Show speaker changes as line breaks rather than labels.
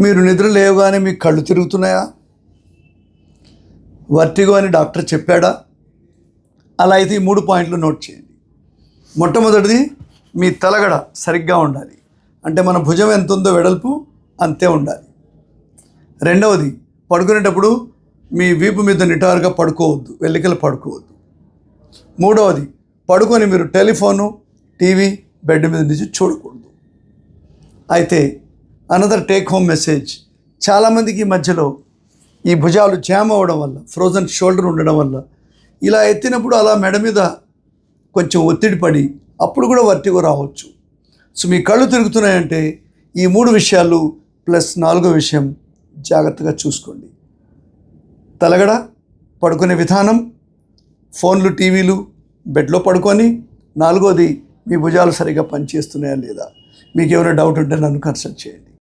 మీరు నిద్ర లేవగానే మీ కళ్ళు తిరుగుతున్నాయా? వర్టిగో అని డాక్టర్ చెప్పాడా? అలా అయితే ఈ 3 పాయింట్లు నోట్ చేయండి. మొట్టమొదటిది, మీ తలగడ సరిగ్గా ఉండాలి. అంటే మన భుజం ఎంత ఉందో వెడల్పు అంతే ఉండాలి. రెండవది, పడుకునేటప్పుడు మీ వీపు మీద నిటారుగా పడుకోవద్దు, వెల్లికలు పడుకోవద్దు. మూడవది, పడుకొని మీరు టెలిఫోను, టీవీ, బెడ్ మీద నుంచి చూడకూడదు. అయితే అనదర్ టేక్ హోమ్ మెసేజ్, చాలామందికి ఈ మధ్యలో ఈ భుజాలు జామ్ అవ్వడం వల్ల, ఫ్రోజన్ షోల్డర్ ఉండడం వల్ల ఇలా ఎత్తినప్పుడు అలా మెడ మీద కొంచెం ఒత్తిడి పడి అప్పుడు కూడా వర్టిగో రావచ్చు. సో మీ కళ్ళు తిరుగుతున్నాయంటే ఈ 3 విషయాలు ప్లస్ 4వ విషయం జాగ్రత్తగా చూసుకోండి. తలగడ, పడుకునే విధానం, ఫోన్లు, టీవీలు, బెడ్లో పడుకొని, 4వది మీ భుజాలు సరిగ్గా పనిచేస్తున్నాయా లేదా. మీకు ఏమైనా డౌట్ ఉంటే నన్ను కన్సల్ట్ చేయండి.